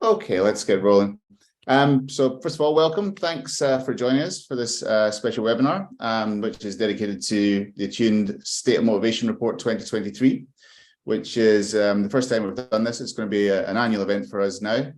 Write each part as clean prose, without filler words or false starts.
Okay, let's get rolling. So first of all, welcome. Thanks for joining us for this special webinar, which is dedicated to the Attuned State of Motivation Report 2023, which is the first time we've done this. It's going to be an annual event for us now,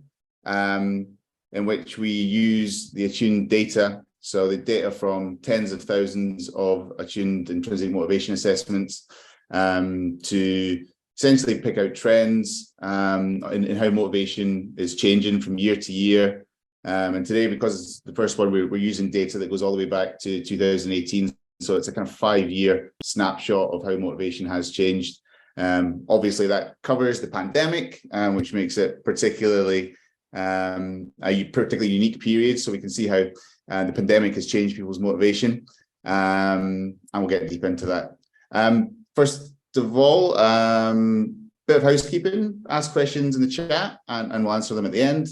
in which we use the Attuned data, so the data from tens of thousands of Attuned Intrinsic Motivation Assessments, to essentially pick out trends in how motivation is changing from year to year. And today, because it's the first one, we're using data that goes all the way back to 2018. So it's a kind of 5-year snapshot of how motivation has changed. Obviously, that covers the pandemic, which makes it particularly a particularly unique period. So we can see how the pandemic has changed people's motivation. And we'll get deep into that. First of all, bit of housekeeping. Ask questions in the chat and we'll answer them at the end.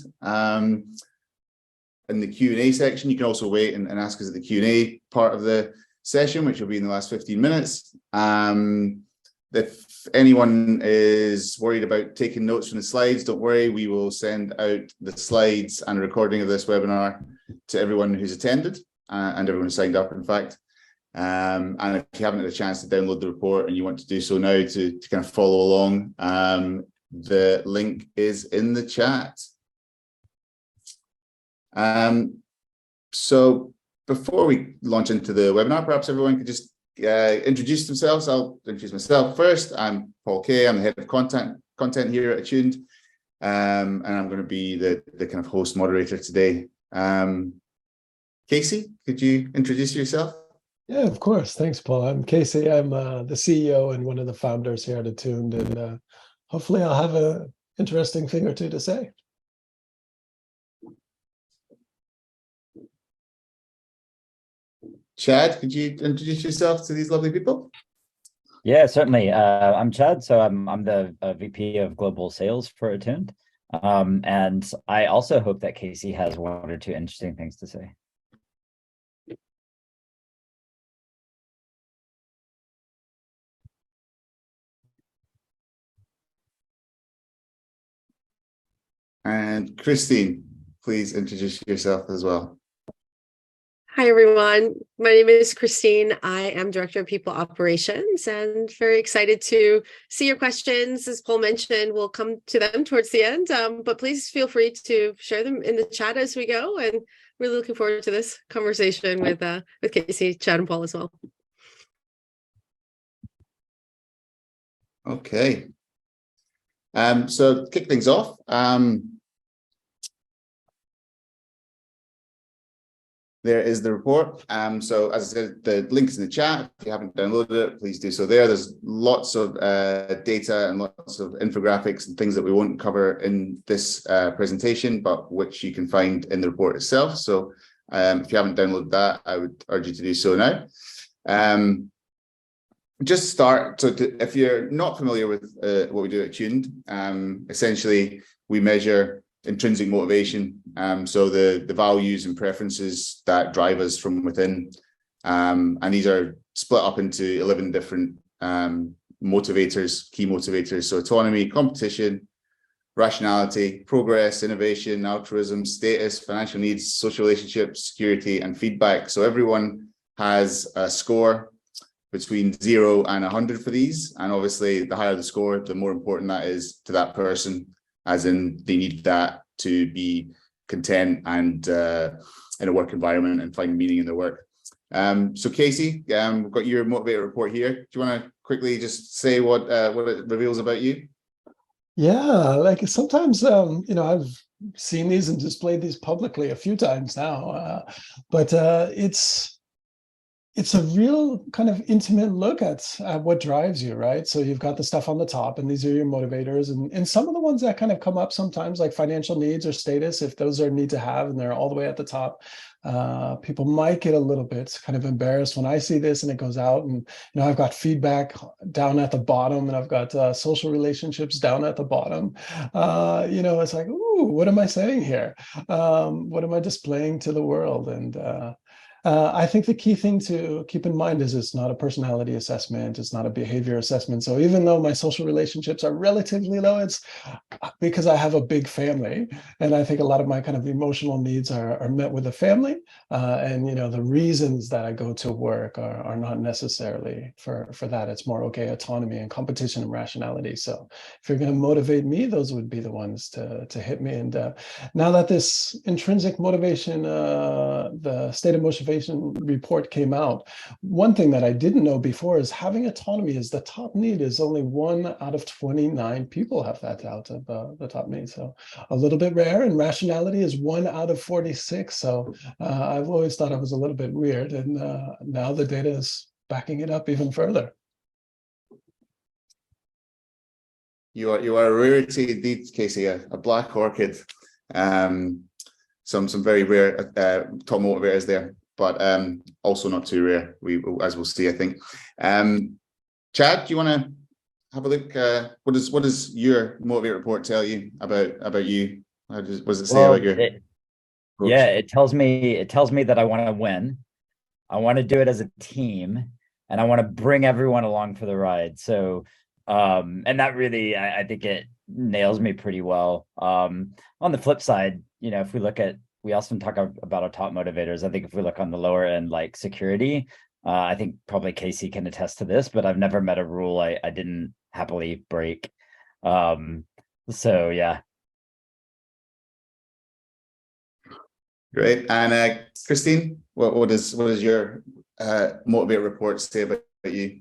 In the Q&A section, you can also wait and ask us at the Q&A part of the session, which will be in the last 15 minutes. If anyone is worried about taking notes from the slides, don't worry, we will send out the slides and a recording of this webinar to everyone who's attended and everyone who signed up, in fact. And if you haven't had a chance to download the report and you want to do so now to kind of follow along, the link is in the chat. So before we launch into the webinar, perhaps everyone could just introduce themselves. I'll introduce myself first. I'm Paul Kay. I'm the head of content here at Attuned, and I'm going to be the kind of host moderator today. Casey, could you introduce yourself? Yeah, of course. Thanks, Paul. I'm Casey. I'm the CEO and one of the founders here at Attuned, and hopefully I'll have an interesting thing or two to say. Chad, could you introduce yourself to these lovely people? Yeah, certainly. I'm Chad, so I'm the VP of Global Sales for Attuned, and I also hope that Casey has one or two interesting things to say. And Christine, please introduce yourself as well. Hi, everyone. My name is Christine. I am Director of People Operations and very excited to see your questions. As Paul mentioned, we'll come to them towards the end, but please feel free to share them in the chat as we go. And really looking forward to this conversation with Casey, Chad, and Paul as well. Okay. So to kick things off, there is the report. So as I said, the link's in the chat. If you haven't downloaded it, please do so there. There's lots of data and lots of infographics and things that we won't cover in this presentation, but which you can find in the report itself. So if you haven't downloaded that, I would urge you to do so now. Just start. So if you're not familiar with what we do at Attuned, essentially we measure intrinsic motivation, so the values and preferences that drive us from within, and these are split up into 11 different motivators, key motivators. So autonomy, competition, rationality, progress, innovation, altruism, status, financial needs, social relationships, security, and feedback. So everyone has a score between 0 and 100 for these, and obviously the higher the score, the more important that is to that person, as in they need that to be content and in a work environment and find meaning in their work. So Casey, we've got your motivator report here. Do you want to quickly just say what it reveals about you? Yeah, like sometimes, I've seen these and displayed these publicly a few times now, but it's a real kind of intimate look at what drives you, right? So you've got the stuff on the top, and these are your motivators. And some of the ones that kind of come up sometimes, like financial needs or status, if those are need to have and they're all the way at the top, people might get a little bit kind of embarrassed when I see this and it goes out. And, I've got feedback down at the bottom, and I've got social relationships down at the bottom. It's like, ooh, what am I saying here? What am I displaying to the world? And I think the key thing to keep in mind is it's not a personality assessment. It's not a behavior assessment. So even though my social relationships are relatively low, it's because I have a big family. And I think a lot of my kind of emotional needs are met with the family. And, you know, the reasons that I go to work are not necessarily for that. It's more, okay, autonomy and competition and rationality. So if you're going to motivate me, those would be the ones to hit me. And now that this intrinsic motivation, the state of motivation report came out, one thing that I didn't know before is having autonomy is the top need. Is only 1 out of 29 people have that out of the top need. So a little bit rare. And rationality is 1 out of 46. So I've always thought it was a little bit weird. And now the data is backing it up even further. You are a rarity indeed, Casey, a black orchid. Some very rare top motivators there, but also not too rare. As we'll see, I think. Chad, do you want to have a look? What does your motivate report tell you about you? What does it say about your? Yeah, it tells me that I want to win. I want to do it as a team, and I want to bring everyone along for the ride. So, and that really, I think it nails me pretty well. On the flip side, you know, if we often talk about our top motivators. I think if we look on the lower end, like security, I think probably Casey can attest to this, but I've never met a rule I didn't happily break. So yeah. Great. And Christine, what does your motivate report say about you?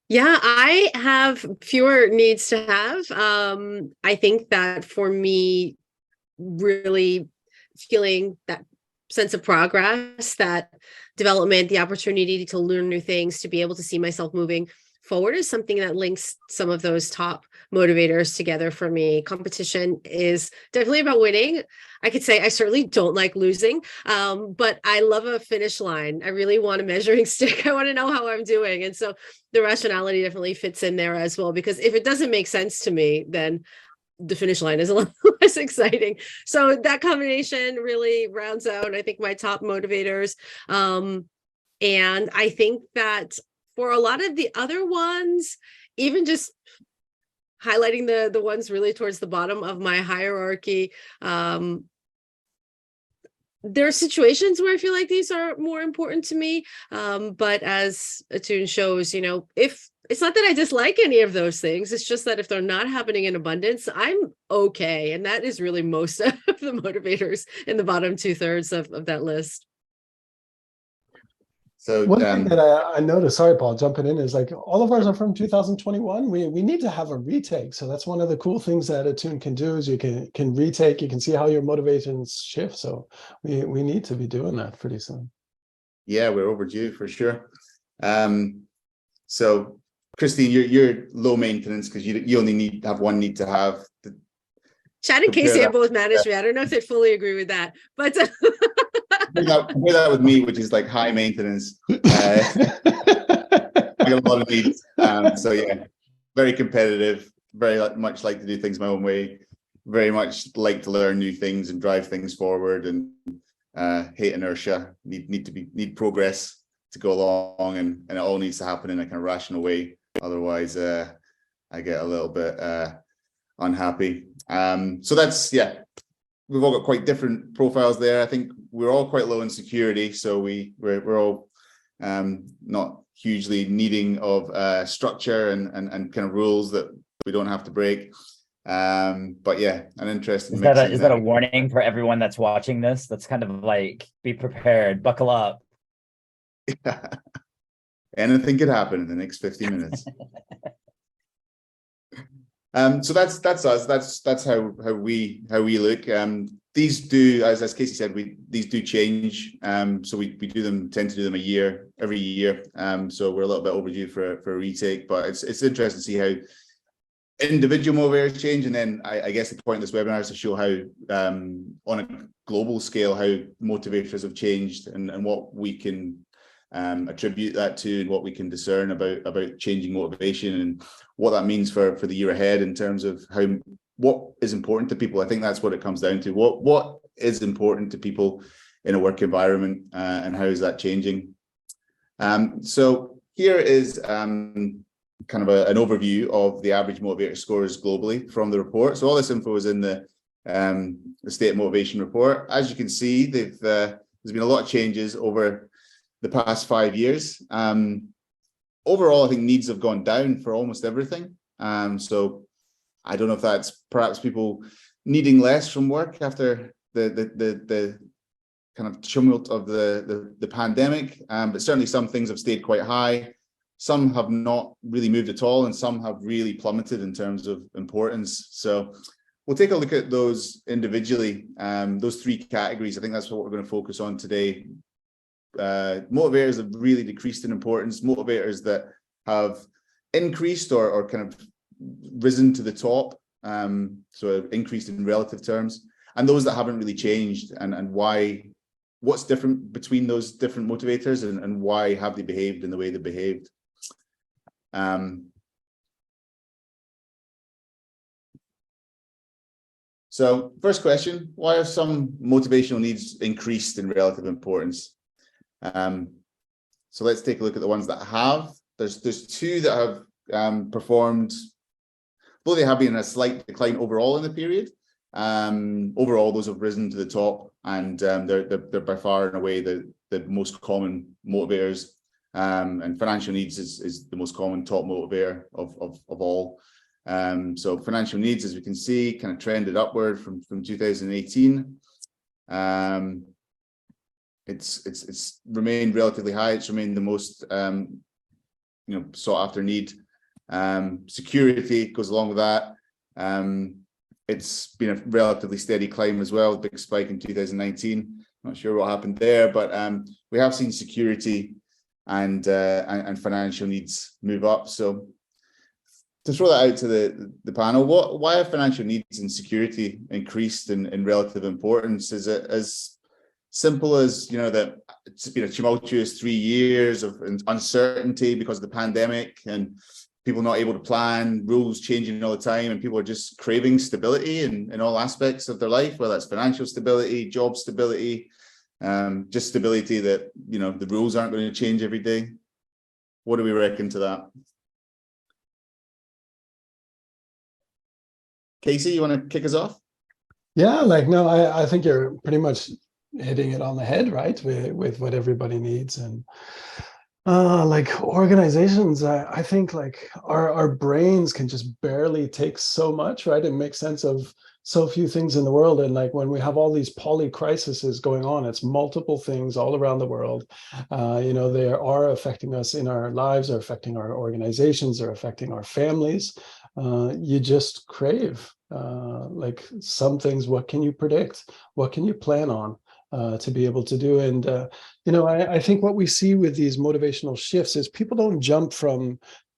Yeah, I have fewer needs to have. I think that for me, really feeling that sense of progress, that development, the opportunity to learn new things, to be able to see myself moving forward is something that links some of those top motivators together for me. Competition is definitely about winning. I could say I certainly don't like losing, but I love a finish line. I really want a measuring stick. I want to know how I'm doing. And so the rationality definitely fits in there as well, because if it doesn't make sense to me, then the finish line is a lot less exciting. So that combination really rounds out, I think, my top motivators. And I think that for a lot of the other ones, even just highlighting the ones really towards the bottom of my hierarchy, there are situations where I feel like these are more important to me. But as Attuned shows, you know, if it's not that I dislike any of those things, it's just that if they're not happening in abundance, I'm okay. And that is really most of the motivators in the bottom 2/3 of that list. So one thing that I noticed, sorry, Paul, jumping in, is like all of ours are from 2021. We need to have a retake. So that's one of the cool things that Attune can do is you can retake, you can see how your motivations shift. So we need to be doing that pretty soon. Yeah, we're overdue for sure. So Christine, you're low maintenance because you only have one need to have. Chad and Casey have both managed me. I don't know if they fully agree with that, but compare that with me, which is like high maintenance. I got a lot of needs. So yeah, very competitive, very much like to do things my own way, very much like to learn new things and drive things forward, and hate inertia, need progress to go along, and it all needs to happen in a kind of rational way. Otherwise, I get a little bit unhappy. So that's, yeah, we've all got quite different profiles there. I think we're all quite low in security, so we're all not hugely needing of structure and kind of rules that we don't have to break. But yeah, an interesting. Is that a warning for everyone that's watching this? That's kind of like, be prepared, buckle up. Anything could happen in the next 50 minutes. So that's us. That's how we look. These do, as Casey said, these do change. So we tend to do them every year. So we're a little bit overdue for a retake, but it's interesting to see how individual motivators change. And then I guess the point of this webinar is to show how on a global scale how motivators have changed and what we can attribute that to, and what we can discern about changing motivation and what that means for the year ahead in terms of what is important to people. I think that's what it comes down to. What is important to people in a work environment, and how is that changing? So here is kind of an overview of the average motivator scores globally from the report. So all this info is in the State of Motivation report. As you can see, there's been a lot of changes over the past 5 years. Overall, I think needs have gone down for almost everything. So I don't know if that's perhaps people needing less from work after the kind of tumult of the pandemic, but certainly some things have stayed quite high. Some have not really moved at all, and some have really plummeted in terms of importance. So we'll take a look at those individually, those three categories. I think that's what we're going to focus on today. Motivators have really decreased in importance, motivators that have increased or kind of risen to the top, so increased in relative terms, and those that haven't really changed, and what's different between those different motivators, and why have they behaved in the way they behaved. So first question, why have some motivational needs increased in relative importance? So let's take a look at the ones that have. There's two that have performed, though they have been in a slight decline overall in the period. Overall, those have risen to the top, and they're by far and away the most common motivators. And financial needs is the most common top motivator of all. So financial needs, as we can see, kind of trended upward from 2018. It's remained relatively high. It's remained the most sought after need. Security goes along with that. It's been a relatively steady climb as well. Big spike in 2019. Not sure what happened there, but we have seen security and financial needs move up. So to throw that out to the panel, why have financial needs and security increased in relative importance? Is it as simple as, that it's been a tumultuous 3 years of uncertainty because of the pandemic and people not able to plan, rules changing all the time, and people are just craving stability in all aspects of their life, whether that's financial stability, job stability, just stability that, the rules aren't going to change every day? What do we reckon to that? Casey, you want to kick us off? Yeah, no, I think you're pretty much hitting it on the head, right? With what everybody needs. And organizations, I think our brains can just barely take so much, right? And make sense of so few things in the world. And when we have all these polycrises going on, it's multiple things all around the world. They are affecting us in our lives, are affecting our organizations, are affecting our families. You just crave some things. What can you predict? What can you plan on to be able to do? And I think what we see with these motivational shifts is people don't jump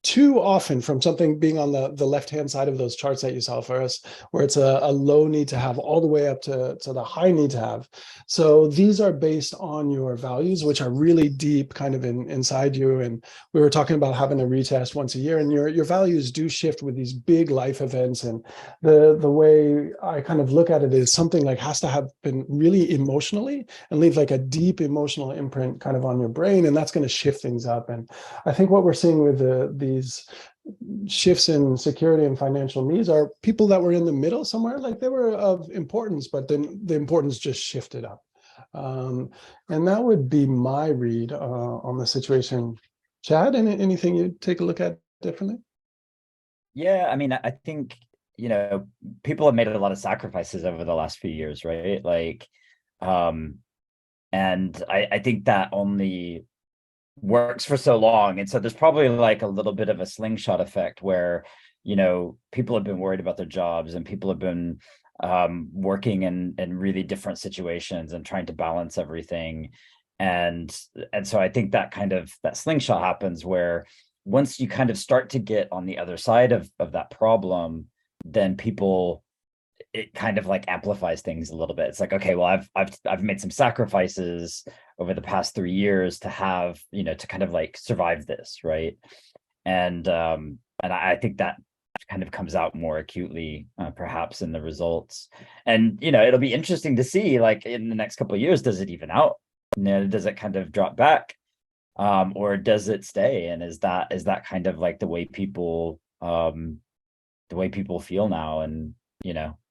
too often from something being on the left-hand side of those charts that you saw for us, where it's a low need to have, all the way up to the high need to have. So these are based on your values, which are really deep kind of inside you. And we were talking about having a retest once a year, and your values do shift with these big life events. And the way I kind of look at it is something has to have been really emotionally and leave a deep emotional imprint kind of on your brain, and that's going to shift things up. And I think what we're seeing with these shifts in security and financial needs are people that were in the middle somewhere, they were of importance, but then the importance just shifted up. And that would be my read on the situation. Chad, anything you'd take a look at differently? Yeah, I mean, I think, people have made a lot of sacrifices over the last few years, right? And I think that only works for so long. And so there's probably a little bit of a slingshot effect where, people have been worried about their jobs, and people have been working in really different situations and trying to balance everything. And so I think that that slingshot happens where once you kind of start to get on the other side of that problem, then it kind of amplifies things a little bit. It's okay, well, I've made some sacrifices over the past 3 years to have, to kind of survive this, right? And I think that kind of comes out more acutely, perhaps in the results. And, it'll be interesting to see, like in the next couple of years, does it even out? Does it kind of drop back? Or does it stay? And is that kind of like the way people feel now? And,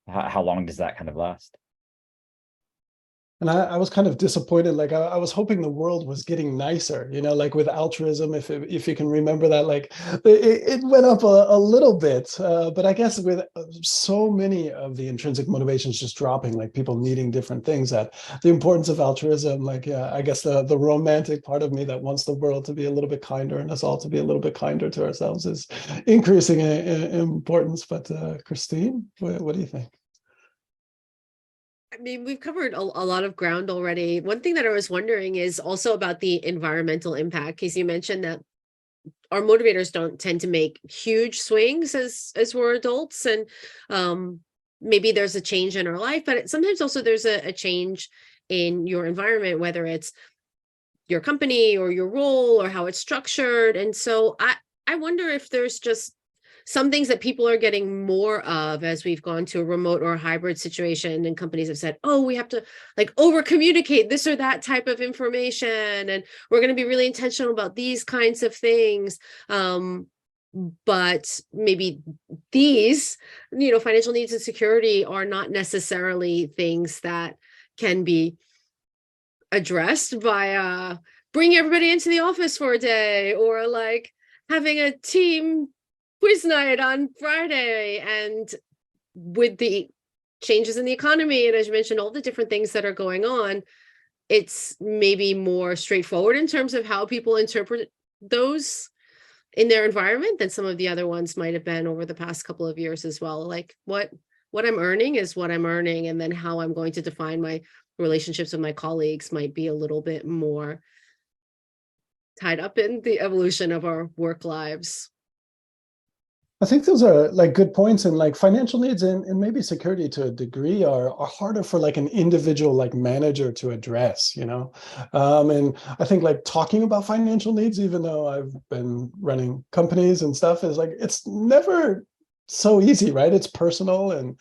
how long does that kind of last? And I was kind of disappointed. Like I was hoping the world was getting nicer, like with altruism, if you can remember that, like it went up a little bit. But I guess with so many of the intrinsic motivations just dropping, like people needing different things, that the importance of altruism, like, yeah, I guess the romantic part of me that wants the world to be a little bit kinder and us all to be a little bit kinder to ourselves is increasing in importance. But Christine, what do you think? I mean, we've covered a lot of ground already. One thing that I was wondering is also about the environmental impact, because you mentioned that our motivators don't tend to make huge swings as we're adults, and maybe there's a change in our life, but sometimes also there's a change in your environment, whether it's your company or your role or how it's structured. And so I wonder if there's just some things that people are getting more of as we've gone to a remote or a hybrid situation, and companies have said, oh, we have to like over communicate this or that type of information, and we're going to be really intentional about these kinds of things. But maybe these, financial needs and security are not necessarily things that can be addressed by bringing everybody into the office for a day, or like having a team quiz night on Friday. And with the changes in the economy, and as you mentioned, all the different things that are going on, it's maybe more straightforward in terms of how people interpret those in their environment than some of the other ones might have been over the past couple of years as well. Like what I'm earning is what I'm earning, and then how I'm going to define my relationships with my colleagues might be a little bit more tied up in the evolution of our work lives. I think those are like good points, and like financial needs and maybe security to a degree are harder for like an individual like manager to address, and I think like talking about financial needs, even though I've been running companies and stuff, is like it's never so easy, right? It's personal, and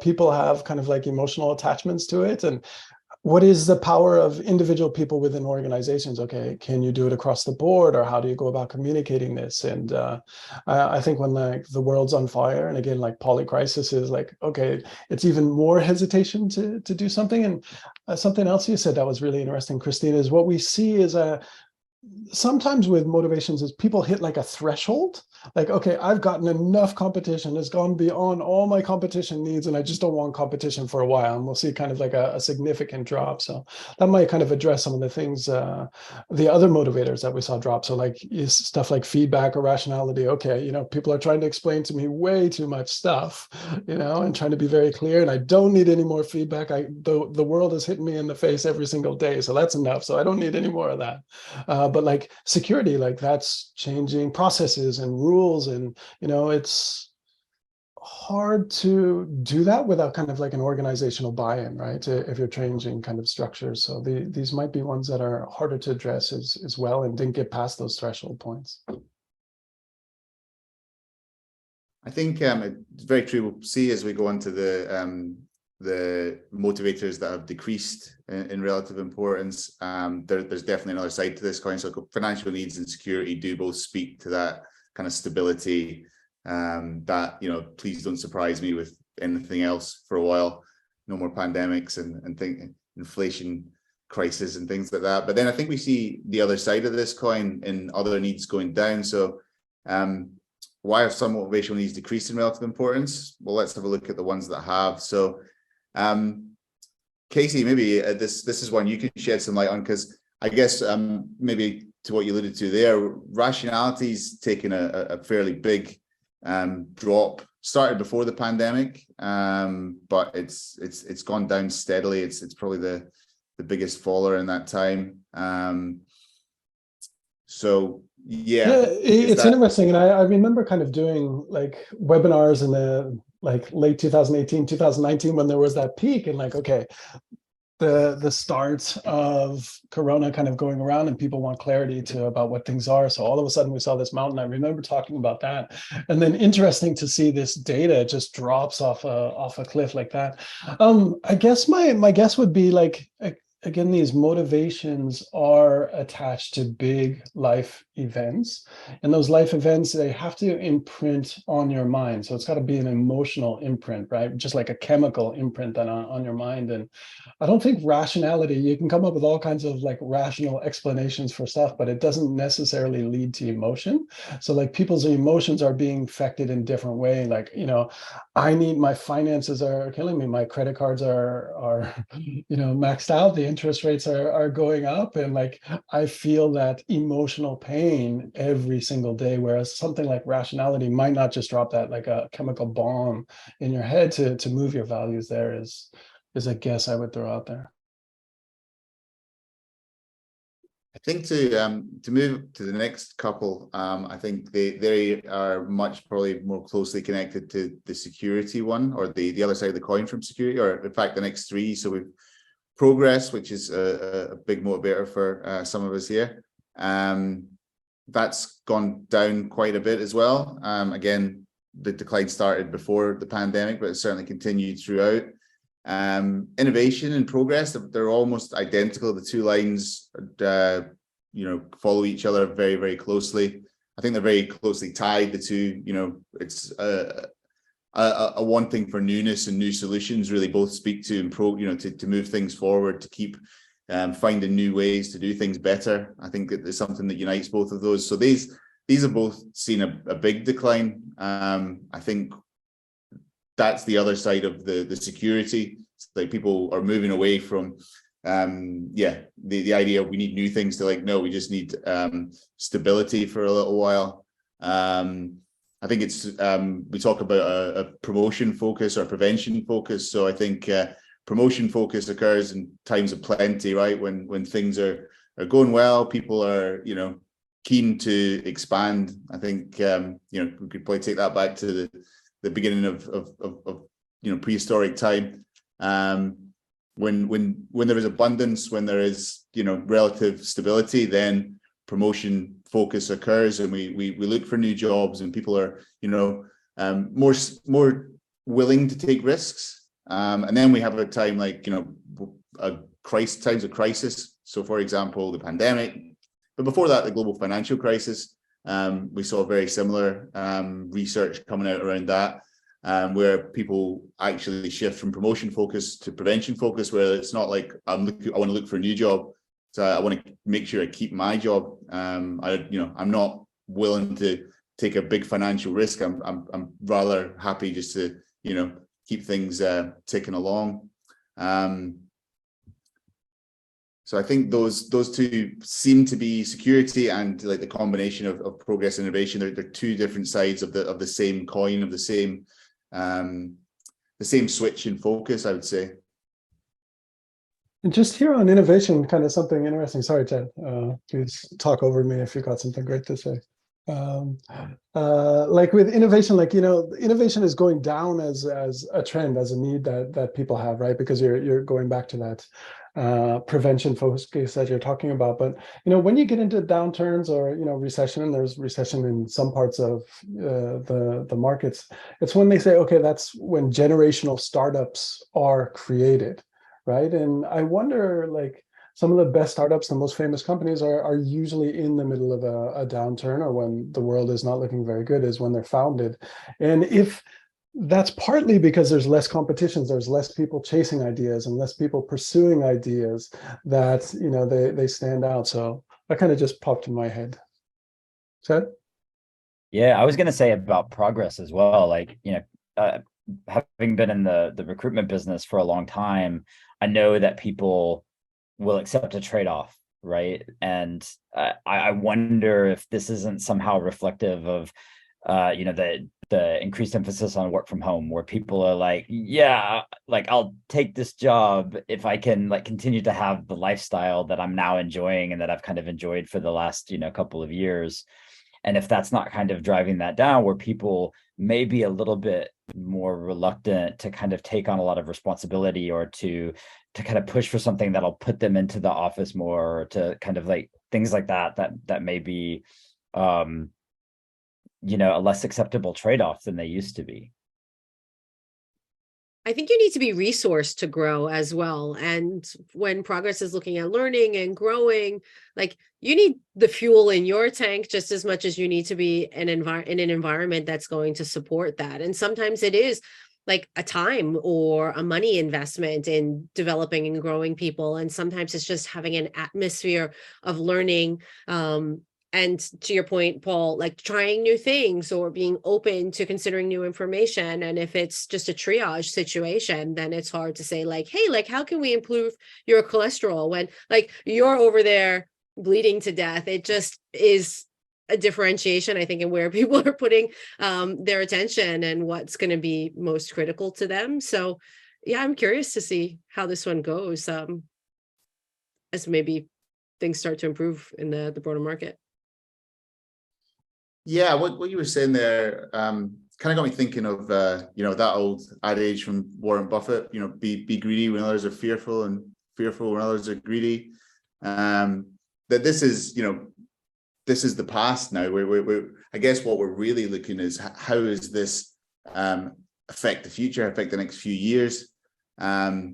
people have kind of like emotional attachments to it. And what is the power of individual people within organizations? Okay, can you do it across the board, or how do you go about communicating this? And I think when like the world's on fire, and again, like polycrisis is like, okay, it's even more hesitation to do something. And something else you said that was really interesting, Christine, is what we see is sometimes with motivations is people hit like a threshold, like, okay, I've gotten enough competition, it's gone beyond all my competition needs, and I just don't want competition for a while, and we'll see kind of like a significant drop. So that might kind of address some of the things, the other motivators that we saw drop. So like stuff like feedback or rationality. Okay, people are trying to explain to me way too much stuff, and trying to be very clear, and I don't need any more feedback. The world is hitting me in the face every single day, so that's enough. So I don't need any more of that. But like security, like that's changing processes and rules, and it's hard to do that without kind of like an organizational buy-in, right? If you're changing kind of structures. So these might be ones that are harder to address as well, and didn't get past those threshold points. I think it's very true. We'll see as we go into the motivators that have decreased in relative importance. There's definitely another side to this coin. So financial needs and security do both speak to that kind of stability, that, please don't surprise me with anything else for a while. No more pandemics and inflation crisis and things like that. But then I think we see the other side of this coin in other needs going down. So why have some motivational needs decreased in relative importance? Well, let's have a look at the ones that have. So Casey, maybe this is one you can shed some light on, because I guess maybe to what you alluded to there, rationality's taken a fairly big drop. Started before the pandemic, but it's gone down steadily. It's probably the biggest faller in that time. So yeah, it's interesting, and I remember kind of doing like webinars in the like late 2018, 2019, when there was that peak, and like, okay, the start of Corona kind of going around, and people want clarity about what things are. So all of a sudden we saw this mountain. I remember talking about that, and then interesting to see this data just drops off a cliff like that. I guess my guess would be like, again, these motivations are attached to big life events, and those life events, they have to imprint on your mind. So it's got to be an emotional imprint, right? Just like a chemical imprint on your mind. And I don't think rationality, you can come up with all kinds of like rational explanations for stuff, but it doesn't necessarily lead to emotion. So like people's emotions are being affected in different way. Like, my finances are killing me. My credit cards are maxed out. The interest rates are going up. And like, I feel that emotional pain every single day. Whereas something like rationality might not just drop that like a chemical bomb in your head to move your values. There is a guess I would throw out there. I think to move to the next couple, I think they are much probably more closely connected to the security one, or the other side of the coin from security, or in fact the next three. So we've progress, which is a big motivator for some of us here. That's gone down quite a bit as well. Again, the decline started before the pandemic, but it certainly continued throughout. Innovation and progress, they're almost identical. The two lines follow each other very, very closely. I think they're very closely tied, the two. It's a wanting for newness and new solutions really both speak to to move things forward, to keep finding new ways to do things better. I think that there's something that unites both of those. So these have both seen a big decline. I think that's the other side of the security. It's like people are moving away from the idea of we need new things to like, no, we just need stability for a little while. I think it's we talk about a promotion focus or prevention focus. So I think promotion focus occurs in times of plenty, right? When things are going well, people are keen to expand. I think we could probably take that back to the beginning of prehistoric time. When there is abundance, when there is relative stability, then promotion focus occurs, and we look for new jobs, and people are more willing to take risks. And then we have a time like times of crisis. So for example, the pandemic, but before that, the global financial crisis. We saw very similar research coming out around that, where people actually shift from promotion focus to prevention focus, where it's not like I want to look for a new job, so I want to make sure I keep my job. I'm not willing to take a big financial risk. I'm rather happy just to keep things ticking along. So I think those two seem to be security and like the combination of progress and innovation. They're two different sides of the same coin, of the same switch in focus, I would say. And just here on innovation, kind of something interesting. Sorry, Ted. Please talk over me if you've got something great to say. Like with innovation, innovation is going down as a trend, as a need that people have, right? Because you're going back to that prevention focus that you're talking about. But when you get into downturns or recession, and there's recession in some parts of the markets, it's when they say, okay, that's when generational startups are created, right? And I wonder, like, some of the best startups, the most famous companies are usually in the middle of a downturn, or when the world is not looking very good is when they're founded. And if that's partly because there's less competition, there's less people chasing ideas and less people pursuing ideas, that they stand out. So that kind of just popped in my head. Ted? Yeah, I was going to say about progress as well. Like, having been in the recruitment business for a long time, I know that people will accept a trade-off, right? And I wonder if this isn't somehow reflective of the increased emphasis on work from home, where people are like, yeah, like I'll take this job if I can like continue to have the lifestyle that I'm now enjoying and that I've kind of enjoyed for the last couple of years. And if that's not kind of driving that down, where people may be a little bit more reluctant to kind of take on a lot of responsibility, or to kind of push for something that'll put them into the office more, or to kind of like things like that may be you know, a less acceptable trade-off than they used to be. I think you need to be resourced to grow as well. And when Progress is looking at learning and growing, like, you need the fuel in your tank just as much as you need to be in an environment that's going to support that. And sometimes it is like a time or a money investment in developing and growing people. And sometimes it's just having an atmosphere of learning. And to your point, Paul, like trying new things or being open to considering new information. And if it's just a triage situation, then it's hard to say like, hey, like, how can we improve your cholesterol when like you're over there bleeding to death? It just is a differentiation, I think, in where people are putting their attention and what's going to be most critical to them. So yeah, I'm curious to see how this one goes as maybe things start to improve in the broader market. Yeah, what you were saying there kind of got me thinking of you know, that old adage from Warren Buffett, you know, be greedy when others are fearful, and fearful when others are greedy. That this is, you know, this is the past now. I guess what we're really looking is how is this affect the future, affect the next few years. I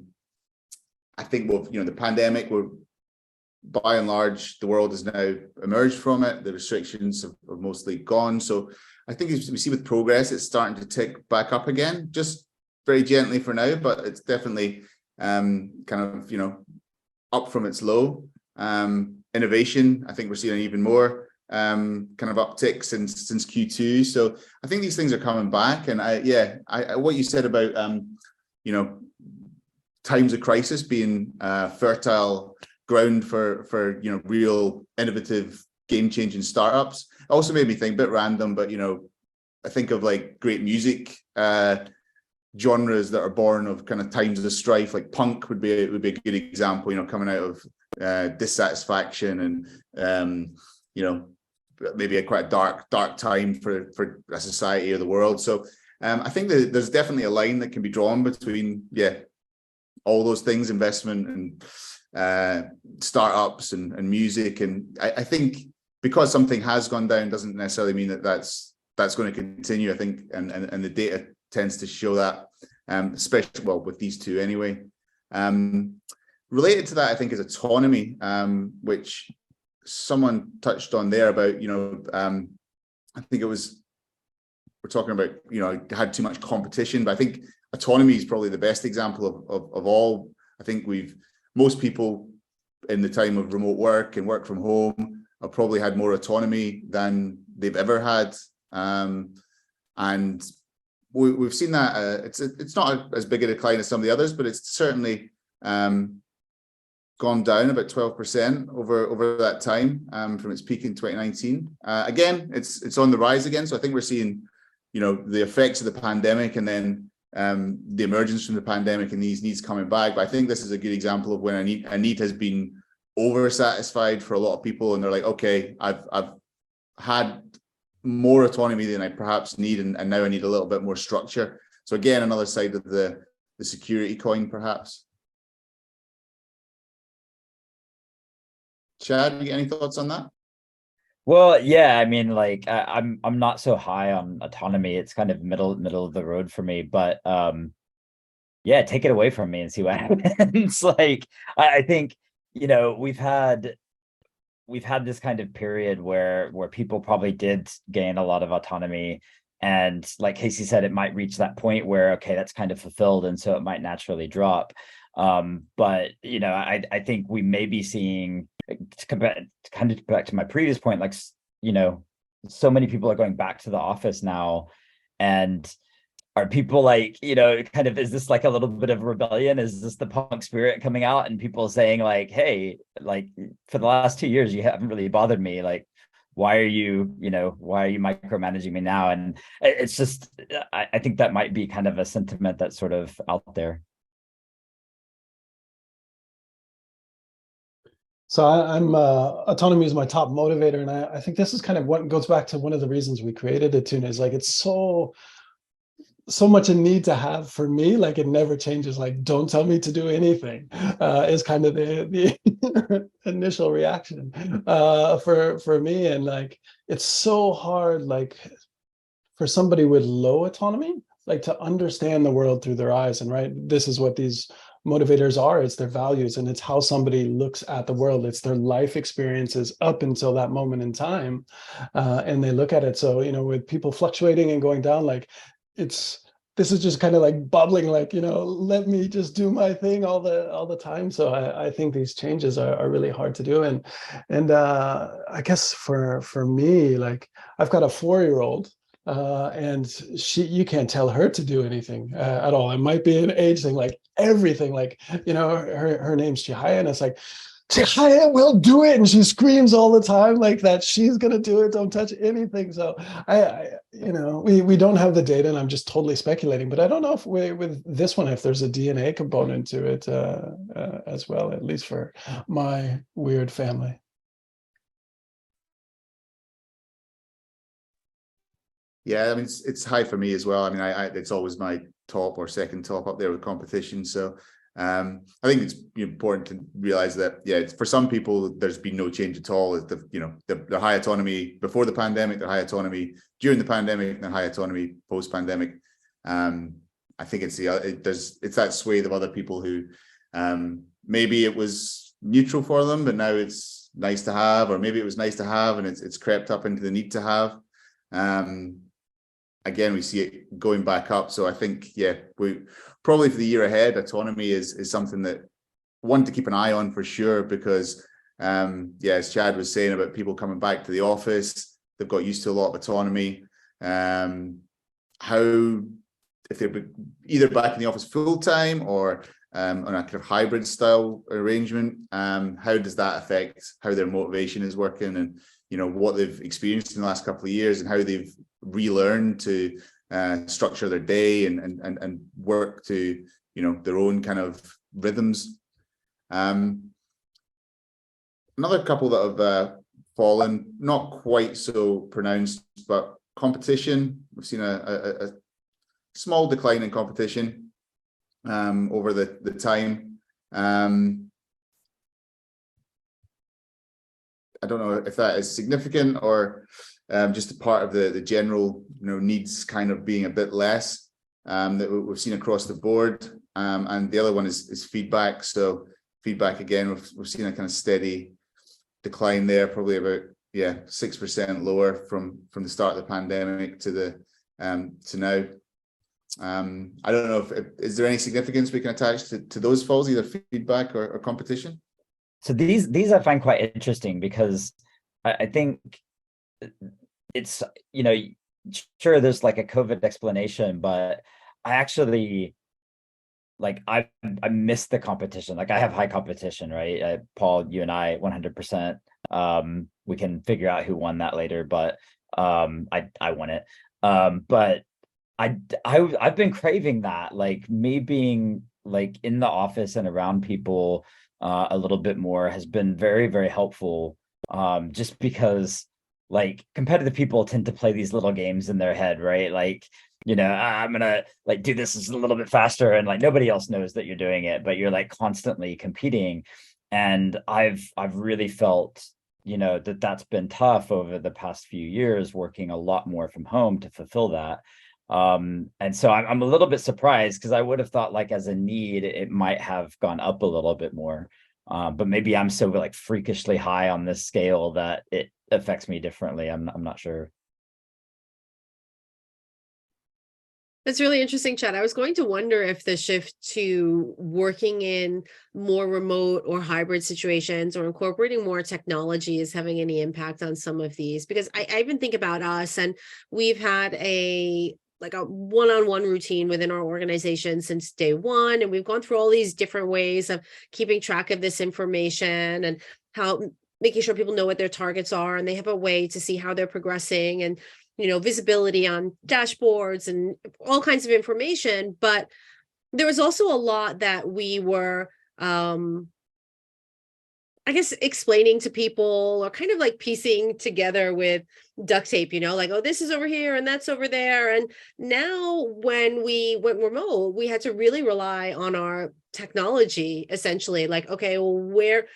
think you know, the pandemic, we're by and large, the world has now emerged from it. The restrictions have mostly gone. So I think as we see with Progress, it's starting to tick back up again, just very gently for now, but it's definitely kind of, you know, up from its low. Innovation, I think we're seeing even more kind of uptick since Q2. So I think these things are coming back. And what you said about, you know, times of crisis being fertile ground for you know, real innovative game-changing startups also made me think, a bit random, but you know, I think of like great music genres that are born of kind of times of strife. Like punk would be a good example, you know, coming out of dissatisfaction and you know, maybe quite a dark time for a society or the world. So I think that there's definitely a line that can be drawn between all those things, investment and startups and music. And I think because something has gone down doesn't necessarily mean that that's going to continue. I think and the data tends to show that, especially with these two anyway. Related to that, I think, is autonomy, which someone touched on there about, you know, I think we're talking about, you know, had too much competition, but I think autonomy is probably the best example of all. I think most people in the time of remote work and work from home have probably had more autonomy than they've ever had. And we've seen that it's not as big a decline as some of the others, but it's certainly gone down about 12% over that time from its peak in 2019. Again, it's on the rise again. So I think we're seeing, you know, the effects of the pandemic and then the emergence from the pandemic and these needs coming back. But I think this is a good example of when a need has been oversatisfied for a lot of people, and they're like, okay, I've had more autonomy than I perhaps need, and now I need a little bit more structure. So again, another side of the security coin, perhaps. Chad, you get any thoughts on that? Well, yeah, I mean, like I'm not so high on autonomy. It's kind of middle of the road for me, but yeah, take it away from me and see what happens. Like I think, you know, we've had this kind of period where people probably did gain a lot of autonomy, and like Casey said, it might reach that point where, okay, that's kind of fulfilled, and so it might naturally drop. But you know, I think we may be seeing, to kind of back to my previous point, like, you know, so many people are going back to the office now, and are people like, you know, kind of, is this like a little bit of rebellion? Is this the punk spirit coming out, and people saying like, hey, like for the last 2 years, you haven't really bothered me. Like, why are you micromanaging me now? And it's just, I think that might be kind of a sentiment that's sort of out there. So I'm autonomy is my top motivator, and I think this is kind of what goes back to one of the reasons we created Attune, is like it's so so much a need to have for me, like it never changes. Like, don't tell me to do anything, is kind of the initial reaction for me. And like, it's so hard, like for somebody with low autonomy, like to understand the world through their eyes. And right, this is what these motivators are. It's their values, and it's how somebody looks at the world. It's their life experiences up until that moment in time, and they look at it. So, you know, with people fluctuating and going down, like this is just kind of like bubbling, like, you know, let me just do my thing all the time. So I think these changes are really hard to do. And I guess for me, like I've got a 4-year-old, and you can't tell her to do anything at all. It might be an age thing, like everything, like, you know, her name's Chihaya, and it's like, Chihaya will do it, and she screams all the time like that she's gonna do it, don't touch anything. So I you know, we don't have the data, and I'm just totally speculating, but I don't know if with this one, if there's a DNA component to it as well, at least for my weird family. Yeah, I mean, it's high for me as well. I mean, it's always my top or second top up there with competition. So I think it's important to realize that, yeah, for some people, there's been no change at all. The high autonomy before the pandemic, their high autonomy during the pandemic, and their high autonomy post-pandemic. I think it's that swathe of other people who maybe it was neutral for them, but now it's nice to have, or maybe it was nice to have and it's crept up into the need to have. Again, we see it going back up. So I think, yeah, we probably for the year ahead, autonomy is something that one to keep an eye on for sure, because as Chad was saying about people coming back to the office, they've got used to a lot of autonomy. How, if they're either back in the office full time or on a kind of hybrid style arrangement, how does that affect how their motivation is working, and what they've experienced in the last couple of years, and how they've relearned to structure their day and work to their own kind of rhythms. Another couple that have fallen, not quite so pronounced, but competition. We've seen a small decline in competition over the time. I don't know if that is significant or just a part of the general needs kind of being a bit less that we've seen across the board. And the other one is feedback. So feedback, again, we've seen a kind of steady decline there, probably about 6% lower from the start of the pandemic to now. I don't know if is there any significance we can attach to those falls, either feedback or competition? So these I find quite interesting, because I think it's, sure, there's like a COVID explanation, but I actually, like, I miss the competition. Like, I have high competition, right? Paul, you and I, 100%. We can figure out who won that later, but I won it. But I've been craving that, like me being like in the office and around people a little bit more has been very, very helpful. Just because, like, competitive people tend to play these little games in their head, right? Like, I'm gonna like do this a little bit faster, and like nobody else knows that you're doing it, but you're like constantly competing. And I've really felt, that's been tough over the past few years, working a lot more from home to fulfill that. And so I'm a little bit surprised, because I would have thought, like, as a need, it might have gone up a little bit more. But maybe I'm so like freakishly high on this scale that it affects me differently. I'm not sure. That's really interesting, Chad. I was going to wonder if the shift to working in more remote or hybrid situations, or incorporating more technology, is having any impact on some of these. Because I even think about us, and we've had a one-on-one routine within our organization since day one. And we've gone through all these different ways of keeping track of this information, and how making sure people know what their targets are, and they have a way to see how they're progressing, and visibility on dashboards and all kinds of information. But there was also a lot that we were I guess explaining to people, or kind of like piecing together with duct tape, like, oh, this is over here and that's over there. And now when we went remote, we had to really rely on our technology, essentially. Like, okay, well, where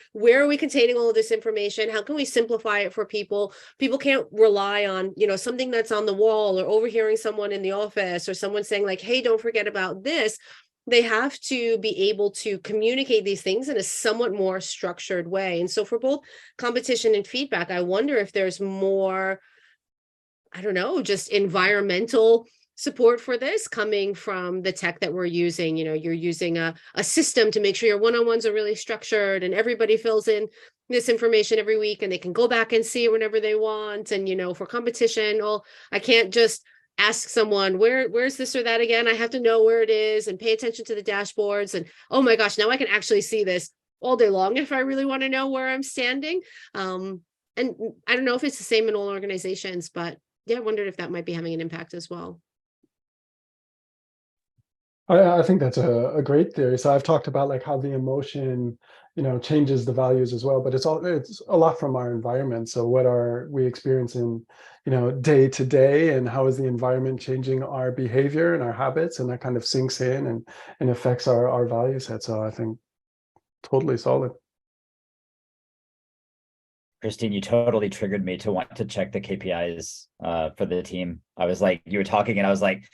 are we containing all of this information? How can we simplify it for people? People can't rely on, something that's on the wall, or overhearing someone in the office, or someone saying like, hey, don't forget about this. They have to be able to communicate these things in a somewhat more structured way. And so for both competition and feedback, I wonder if there's more, I don't know, just environmental support for this coming from the tech that we're using. You're using a system to make sure your one-on-ones are really structured, and everybody fills in this information every week, and they can go back and see it whenever they want. And, for competition, well, I can't just ask someone, where's this or that again? I have to know where it is and pay attention to the dashboards. And oh my gosh, now I can actually see this all day long if I really want to know where I'm standing. And I don't know if it's the same in all organizations, but yeah, I wondered if that might be having an impact as well. I think that's a great theory. So I've talked about like how the emotion, changes the values as well, but it's a lot from our environment. So what are we experiencing, day to day, and how is the environment changing our behavior and our habits, and that kind of sinks in and affects our value set. So I think totally solid. Christine, you totally triggered me to want to check the KPIs for the team. I was like, you were talking and I was like,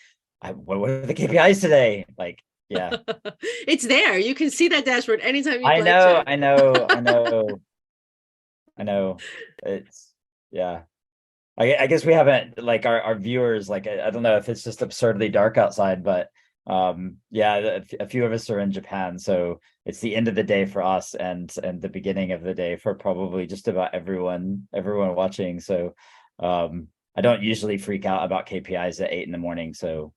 what are the KPIs today? Like, yeah. It's there. You can see that dashboard anytime you I know. It's, yeah. I guess we haven't, like, our viewers, like, I don't know if it's just absurdly dark outside, but yeah, a few of us are in Japan, so it's the end of the day for us, and the beginning of the day for probably just about everyone watching. So I don't usually freak out about KPIs at 8 a.m, so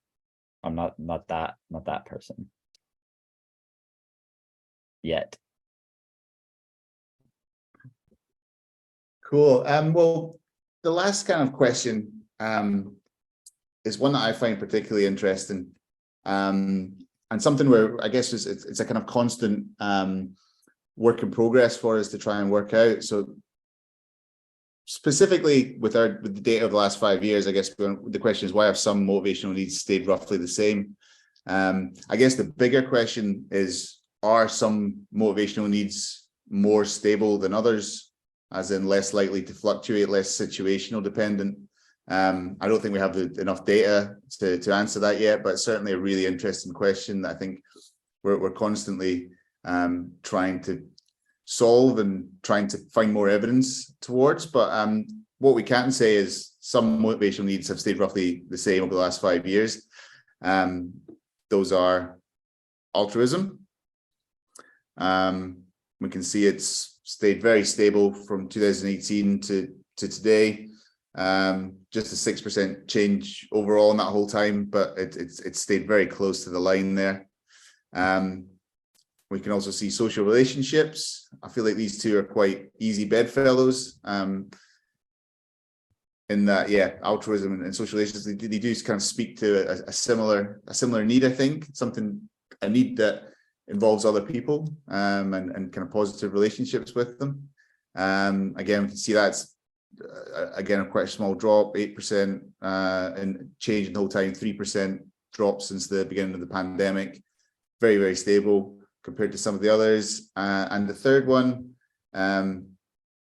I'm not that person yet. Cool. Well, the last kind of question is one that I find particularly interesting, and something where I guess it's a kind of constant work in progress for us to try and work out. So specifically with the data of the last 5 years, I guess the question is, why have some motivational needs stayed roughly the same? I guess the bigger question is, are some motivational needs more stable than others, as in less likely to fluctuate, less situational dependent? I don't think we have enough data to answer that yet, but certainly a really interesting question that I think we're constantly trying to solve and trying to find more evidence towards. But what we can say is some motivational needs have stayed roughly the same over the last 5 years. Those are altruism. We can see it's stayed very stable from 2018 to today. Just a 6% change overall in that whole time, but it's stayed very close to the line there. We can also see social relationships. I feel like these two are quite easy bedfellows. In that, yeah, altruism and social relationships, they do kind of speak to a similar need, I think, a need that involves other people and kind of positive relationships with them. Again, we can see that's again quite a small drop, 8% in change in the whole time, 3% drop since the beginning of the pandemic. Very, very stable compared to some of the others. And the third one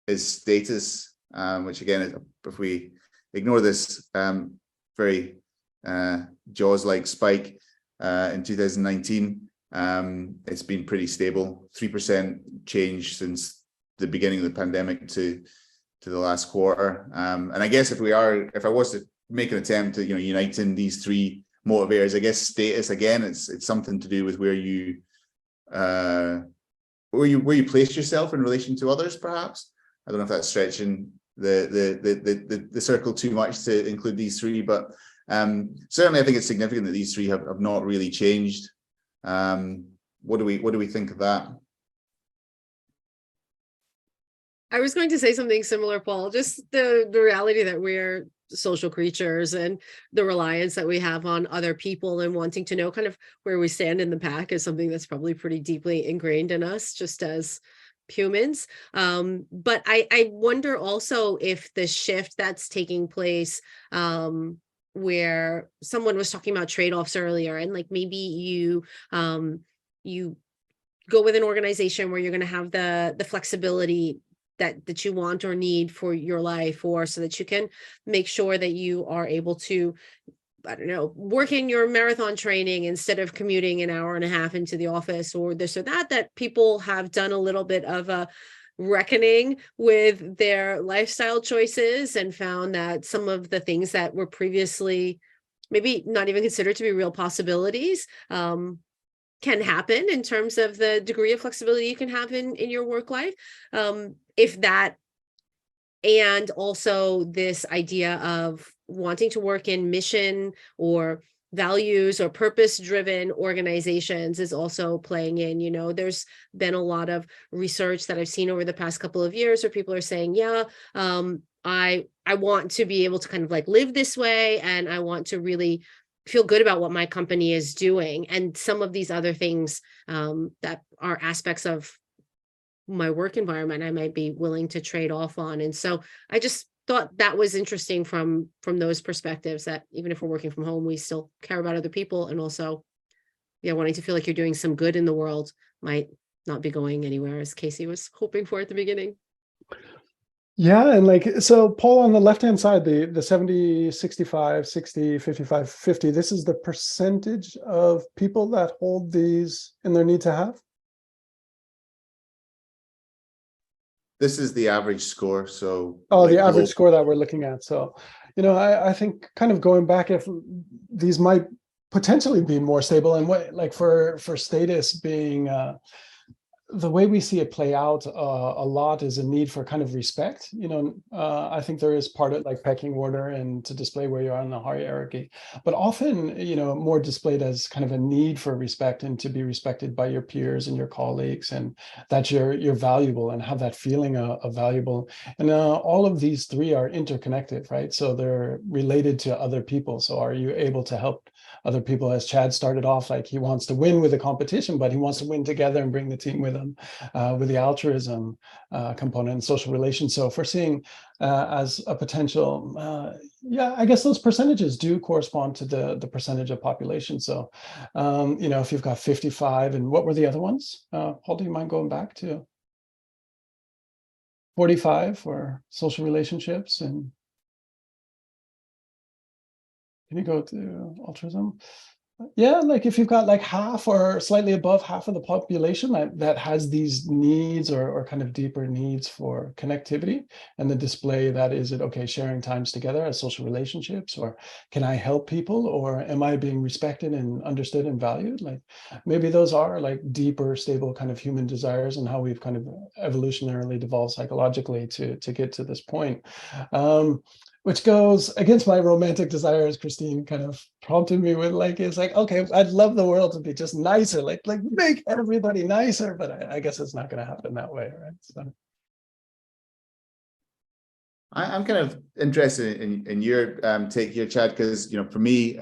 is status, which again, if we ignore this very Jaws-like spike in 2019, it's been pretty stable, 3% change since the beginning of the pandemic to the last quarter. And I guess if I was to make an attempt to uniting these three motivators, I guess status, again, it's something to do with where you place yourself in relation to others, perhaps. I don't know if that's stretching the circle too much to include these three, but certainly I think it's significant that these three have not really changed. What do we think of that? I was going to say something similar, Paul, just the reality that we're social creatures and the reliance that we have on other people and wanting to know kind of where we stand in the pack is something that's probably pretty deeply ingrained in us, just as humans. But I wonder also if the shift that's taking place, where someone was talking about trade-offs earlier, and like maybe you go with an organization where you're going to have the flexibility that you want or need for your life, or so that you can make sure that you are able to, I don't know, work in your marathon training instead of commuting an hour and a half into the office, or this or that people have done a little bit of a reckoning with their lifestyle choices and found that some of the things that were previously maybe not even considered to be real possibilities, can happen in terms of the degree of flexibility you can have in your work life. If that, and also this idea of wanting to work in mission or values or purpose-driven organizations is also playing in. You know, there's been a lot of research that I've seen over the past couple of years where people are saying, yeah, I want to be able to kind of like live this way, and I want to really feel good about what my company is doing. And some of these other things that are aspects of my work environment, I might be willing to trade off on. And so I just thought that was interesting from those perspectives, that even if we're working from home, we still care about other people. And also, yeah, wanting to feel like you're doing some good in the world might not be going anywhere, as Casey was hoping for at the beginning. Yeah, and like, so Paul, on the left-hand side, the 70, 65, 60, 55, 50, this is the percentage of people that hold these in their need to have? This is the average score. So the average score that we're looking at. So, you know, I think kind of going back, if these might potentially be more stable, and what, like for status being the way we see it play out a lot is a need for kind of respect. You know, I think there is part of like pecking order and to display where you are in the hierarchy, but often, you know, more displayed as kind of a need for respect and to be respected by your peers and your colleagues, and that you're valuable and have that feeling of valuable. And all of these three are interconnected, right? So they're related to other people. So are you able to help other people? As Chad started off, like he wants to win with a competition, but he wants to win together and bring the team with him. With the altruism component and social relations. So if we're seeing as a potential, yeah, I guess those percentages do correspond to the percentage of population. So, you know, if you've got 55, and what were the other ones? Paul, do you mind going back to 45 for social relationships? And can you go to altruism? Yeah, like if you've got like half or slightly above half of the population that has these needs or kind of deeper needs for connectivity, and the display that is it okay sharing times together as social relationships, or can I help people, or am I being respected and understood and valued? Like maybe those are like deeper, stable kind of human desires, and how we've kind of evolutionarily devolved psychologically to get to this point. Which goes against my romantic desires. Christine kind of prompted me with, like, it's like, okay, I'd love the world to be just nicer, like make everybody nicer, but I guess it's not going to happen that way, right? So I'm kind of interested in your take here, Chad, because, you know, for me,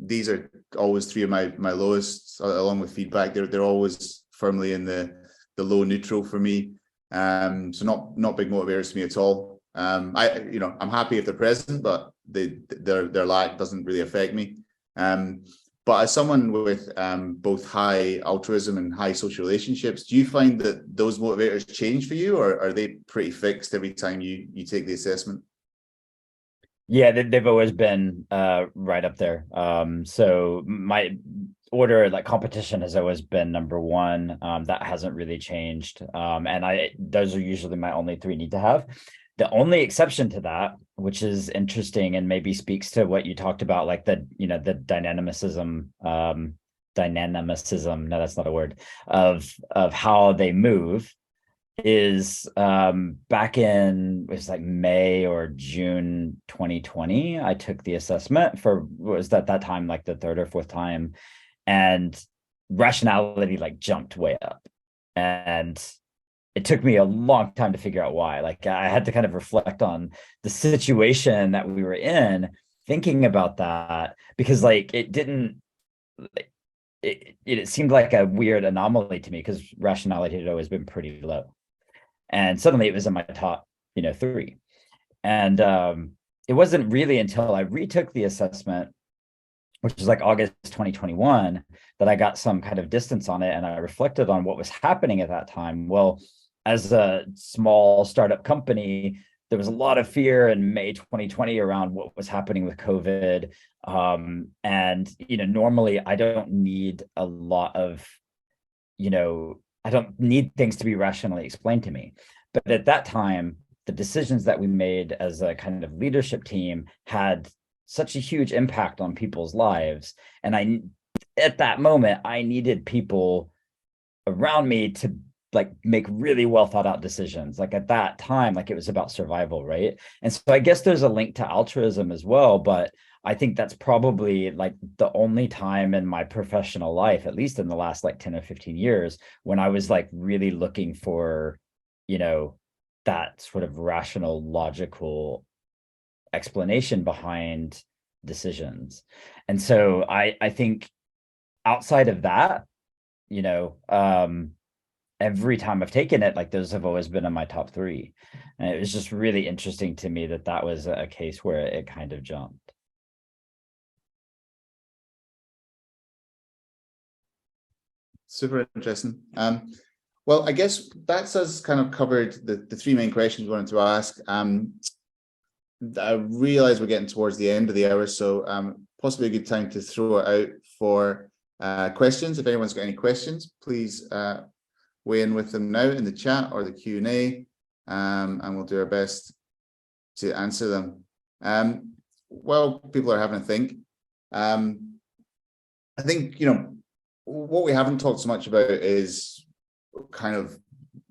these are always three of my lowest, along with feedback. They're always firmly in the low neutral for me. So not big motivators to me at all. I'm happy if they're present, but their lack doesn't really affect me. But as someone with both high altruism and high social relationships, do you find that those motivators change for you, or are they pretty fixed every time you take the assessment? Yeah, they've always been right up there. So my order, like competition, has always been number one. That hasn't really changed. And those are usually my only three need to have. The only exception to that, which is interesting and maybe speaks to what you talked about, like the dynamicism, no, that's not a word, of how they move, is back in, it was like May or June 2020, I took the assessment for, was that time, like the third or fourth time, and rationality like jumped way up. And it took me a long time to figure out why. Like I had to kind of reflect on the situation that we were in, thinking about that, because like it seemed like a weird anomaly to me, because rationality had always been pretty low. And suddenly it was in my top, 3. And it wasn't really until I retook the assessment, which was like August 2021, that I got some kind of distance on it. And I reflected on what was happening at that time. Well, as a small startup company, there was a lot of fear in May 2020 around what was happening with COVID. And, normally I don't need a lot of, I don't need things to be rationally explained to me. But at that time, the decisions that we made as a kind of leadership team had such a huge impact on people's lives. And at that moment, I needed people around me to make really well thought out decisions. Like at that time, it was about survival, right? And so I guess there's a link to altruism as well, but I think that's probably the only time in my professional life, at least in the last 10 or 15 years, when I was really looking for, that sort of rational, logical explanation behind decisions. And so I think outside of that, every time I've taken it, those have always been in my top 3. And it was just really interesting to me that was a case where it kind of jumped. Super interesting. Well, I guess that's us kind of covered the 3 main questions we wanted to ask. I realize we're getting towards the end of the hour, so possibly a good time to throw it out for questions. If anyone's got any questions, please weigh in with them now in the chat or the Q&A, and we'll do our best to answer them. While people are having a think, I think, what we haven't talked so much about is kind of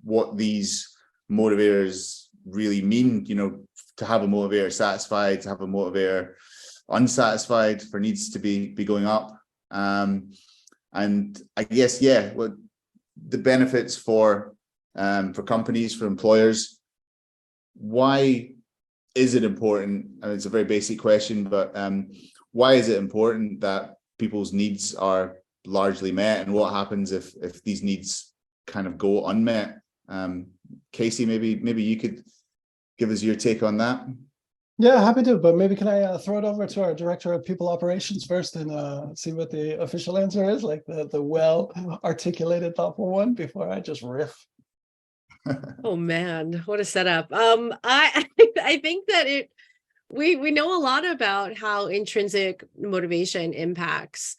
what these motivators really mean, to have a motivator satisfied, to have a motivator unsatisfied, for needs to be going up. And I guess, well, the benefits for companies, for employers. Why is it important? I mean, it's a very basic question, but why is it important that people's needs are largely met, and what happens if these needs kind of go unmet? Casey, maybe you could give us your take on that. Yeah, happy to, but maybe can I throw it over to our director of people operations first and see what the official answer is, the well articulated, thoughtful one, before I just riff. Oh man, what a setup. I think that we know a lot about how intrinsic motivation impacts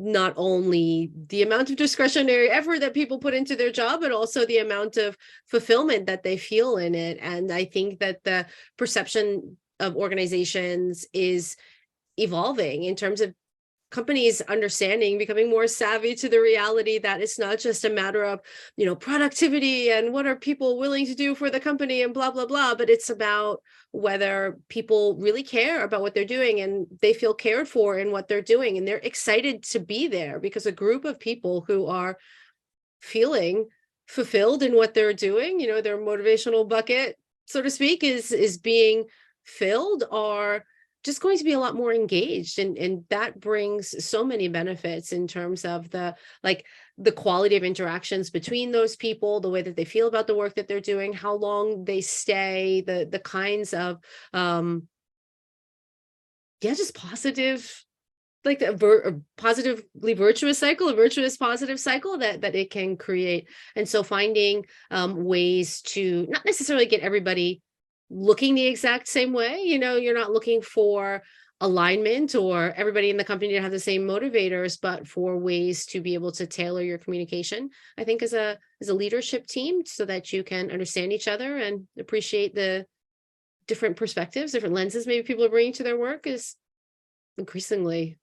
not only the amount of discretionary effort that people put into their job, but also the amount of fulfillment that they feel in it. And I think that the perception of organizations is evolving in terms of companies understanding, becoming more savvy to the reality that it's not just a matter of, productivity and what are people willing to do for the company and blah, blah, blah, but it's about whether people really care about what they're doing and they feel cared for in what they're doing. And they're excited to be there because a group of people who are feeling fulfilled in what they're doing, their motivational bucket, so to speak, is being filled, are just going to be a lot more engaged, and that brings so many benefits in terms of the quality of interactions between those people, the way that they feel about the work that they're doing, how long they stay, the kinds of just positive, a positively virtuous cycle, a virtuous positive cycle that it can create. And so finding ways to not necessarily get everybody looking the exact same way, you're not looking for alignment or everybody in the company to have the same motivators, but for ways to be able to tailor your communication, I think as a leadership team, so that you can understand each other and appreciate the different perspectives, different lenses maybe people are bringing to their work, is increasingly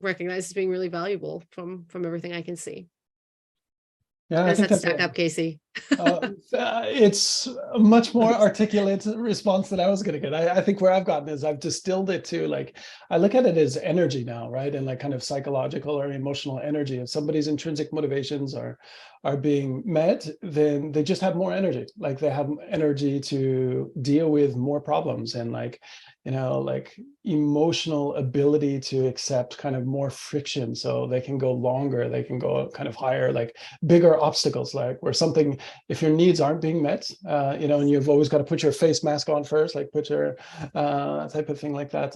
recognized as being really valuable from everything I can see. Yeah, how does that stack up, Casey? It's a much more articulate response than I was going to get. I think where I've gotten is I've distilled it to I look at it as energy now, right? And kind of psychological or emotional energy. If somebody's intrinsic motivations are being met, then they just have more energy. They have energy to deal with more problems and emotional ability to accept kind of more friction, so they can go longer, they can go kind of higher, bigger obstacles, where something if your needs aren't being met, and you've always got to put your face mask on first, like put your type of thing like that.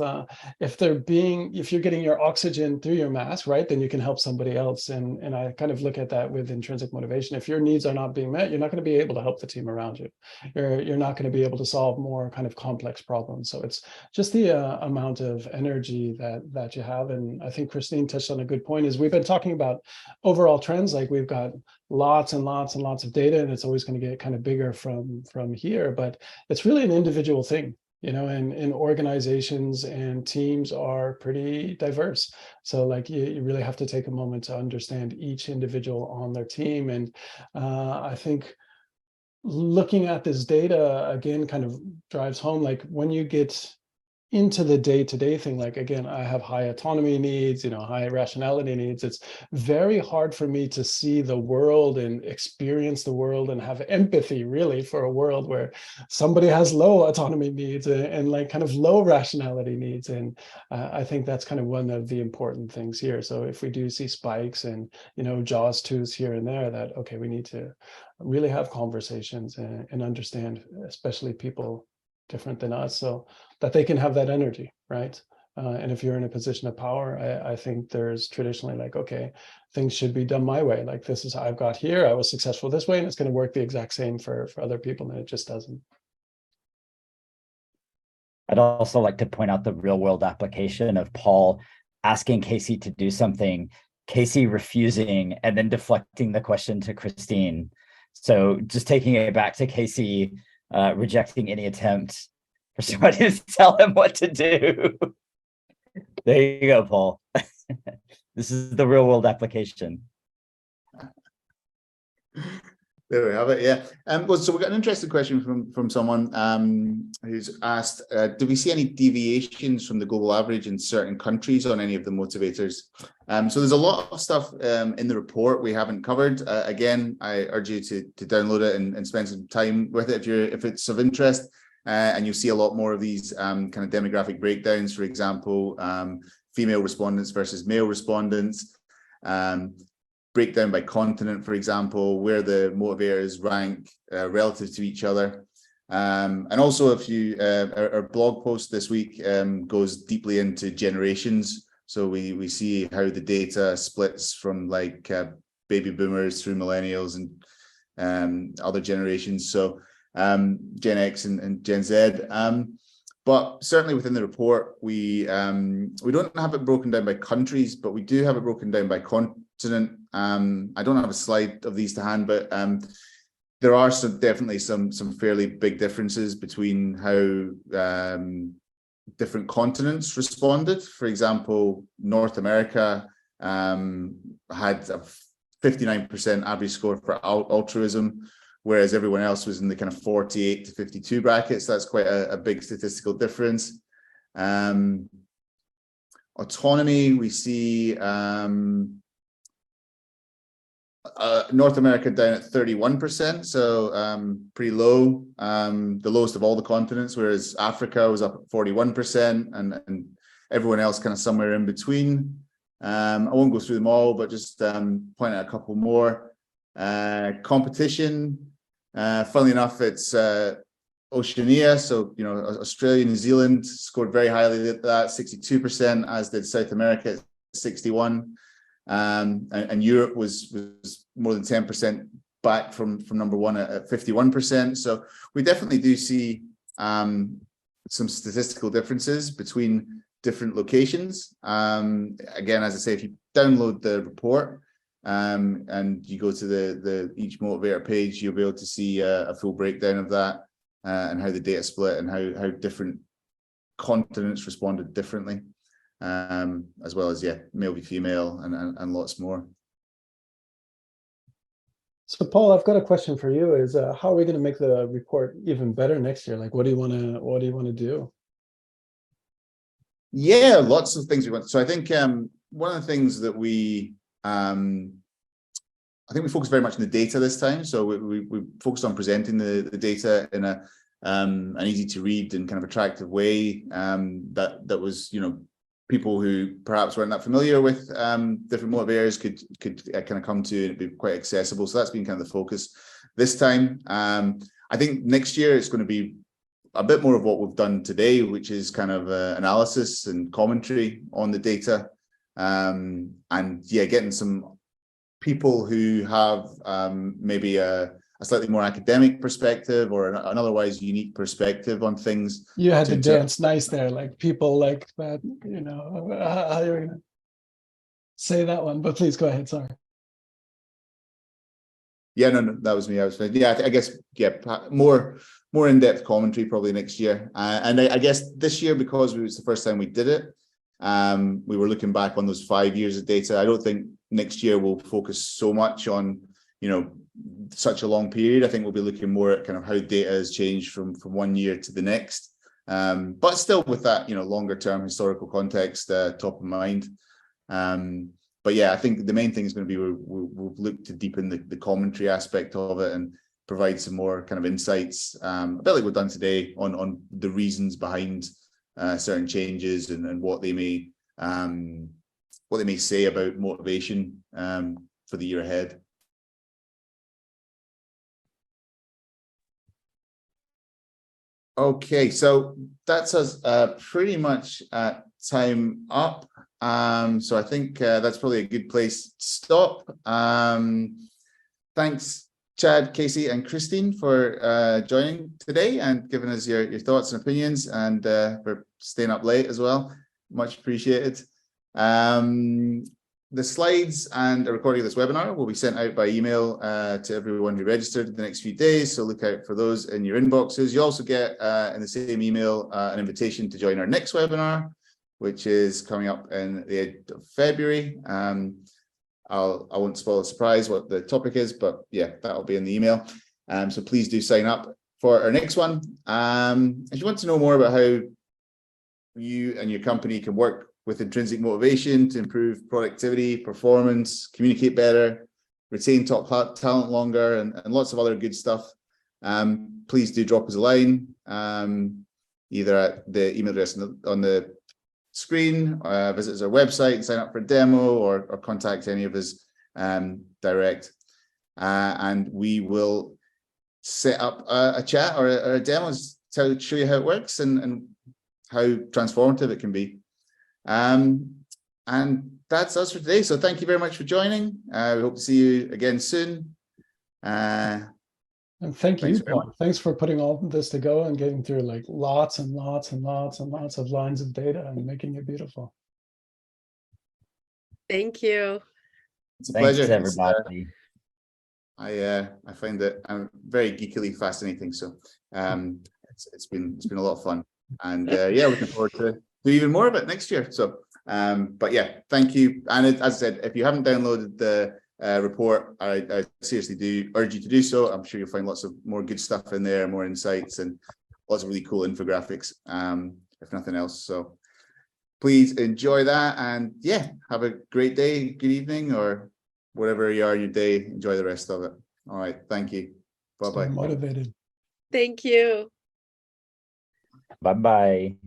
If you're getting your oxygen through your mask, right, then you can help somebody else. And I kind of look at that with intrinsic motivation. If your needs are not being met, you're not going to be able to help the team around you. You're not going to be able to solve more kind of complex problems. So it's just the amount of energy that you have. And I think Christine touched on a good point, is we've been talking about overall trends, like we've got lots and lots and lots of data, and it's always going to get kind of bigger from here, but it's really an individual thing, and organizations and teams are pretty diverse. So like you really have to take a moment to understand each individual on their team. And I think looking at this data again kind of drives home, like when you get into the day-to-day thing, like again, I have high autonomy needs, high rationality needs. It's very hard for me to see the world and experience the world and have empathy really for a world where somebody has low autonomy needs and like kind of low rationality needs. And I think that's kind of one of the important things here. So if we do see spikes and jaws twos here and there, that okay, we need to really have conversations and understand, especially people different than us, so that they can have that energy, right? And if you're in a position of power, I think there's traditionally like, okay, things should be done my way. Like this is how I've got here. I was successful this way, and it's going to work the exact same for other people, and it just doesn't. I'd also like to point out the real world application of Paul asking Casey to do something, Casey refusing, and then deflecting the question to Christine. So just taking it back to Casey rejecting any attempt for somebody to tell him what to do. There you go, Paul. This is the real world application. There we have it. Yeah. Well, so we got an interesting question from someone who's asked, do we see any deviations from the global average in certain countries on any of the motivators? So there's a lot of stuff in the report we haven't covered. Again, I urge you to download it and spend some time with it if it's of interest. And you'll see a lot more of these kind of demographic breakdowns, for example, female respondents versus male respondents. Breakdown by continent, for example, where the motivators rank relative to each other. And also, if you our blog post this week goes deeply into generations. So we see how the data splits from like baby boomers through millennials and other generations. So Gen X and Gen Z. But certainly within the report, we don't have it broken down by countries, but we do have it broken down by continent. I don't have a slide of these to hand, but there are definitely some fairly big differences between how different continents responded. For example, North America had a 59% average score for altruism, whereas everyone else was in the kind of 48 to 52 brackets. That's quite a big statistical difference. Autonomy, we see North America down at 31%, so pretty low, the lowest of all the continents, whereas Africa was up at 41%, and everyone else kind of somewhere in between. I won't go through them all, but just point out a couple more. Competition, funnily enough, it's Oceania, so Australia, New Zealand scored very highly at that, 62%, as did South America at 61%. And Europe was more than 10% back from number one at 51%. So we definitely do see some statistical differences between different locations. Again, as I say, if you download the report and you go to the each motivator page, you'll be able to see a full breakdown of that and how the data split and how different continents responded differently. As well as male v female and lots more. So Paul, I've got a question for you. Is how are we going to make the report even better next year? Like, what do you want to do? Yeah, lots of things we want. So I think one of the things that we focus very much on the data this time. So we focused on presenting the data in an easy to read and kind of attractive way that was people who perhaps weren't that familiar with different motivators could kind of come to, and it'd be quite accessible. So that's been kind of the focus this time. I think next year it's going to be a bit more of what we've done today, which is kind of analysis and commentary on the data. And yeah, getting some people who have maybe a slightly more academic perspective or an otherwise unique perspective on things. You had to dance nice there, like people like that, you know, how you're gonna say that one, but please go ahead, sorry. Yeah, no, that was me. I guess, yeah, more in-depth commentary probably next year. And I guess this year, because it was the first time we did it, we were looking back on those 5 years of data. I don't think next year we'll focus so much on, you know, such a long period. I think we'll be looking more at kind of how data has changed from 1 year to the next. But still with that, you know, longer term historical context top of mind. But yeah, I think the main thing is going to be we'll look to deepen the commentary aspect of it and provide some more kind of insights, a bit like we've done today on the reasons behind certain changes and what they may say about motivation for the year ahead. Okay, so that's us pretty much at time up. So I think that's probably a good place to stop. Thanks, Chad, Casey, and Christine for joining today and giving us your thoughts and opinions, and for staying up late as well. Much appreciated. The slides and a recording of this webinar will be sent out by email to everyone who registered in the next few days, so look out for those in your inboxes. You also get in the same email an invitation to join our next webinar, which is coming up in the end of February. I won't spoil the surprise what the topic is, but yeah, that'll be in the email. So please do sign up for our next one. If you want to know more about how you and your company can work with intrinsic motivation to improve productivity, performance, communicate better, retain top talent longer, and lots of other good stuff, please do drop us a line, either at the email address on the screen, visit our website and sign up for a demo, or contact any of us direct, and we will set up a chat or a demo to show you how it works and how transformative it can be. And that's us for today. So thank you very much for joining. We hope to see you again soon. And thank you, Paul. Thanks for putting all this to go and getting through like lots and lots and lots and lots of lines of data and making it beautiful. Thank you. It's a pleasure. Everybody. I find it very geekily fascinating. So it's been a lot of fun, and yeah, looking forward to do even more of it next year. So but yeah, thank you. And as I said, if you haven't downloaded the report, I seriously do urge you to do so. I'm sure you'll find lots of more good stuff in there, more insights, and lots of really cool infographics, if nothing else. So please enjoy that, and yeah, have a great day, good evening, or whatever you are in your day. Enjoy the rest of it. All right, thank you. Bye-bye. Motivated. Thank you. Bye-bye.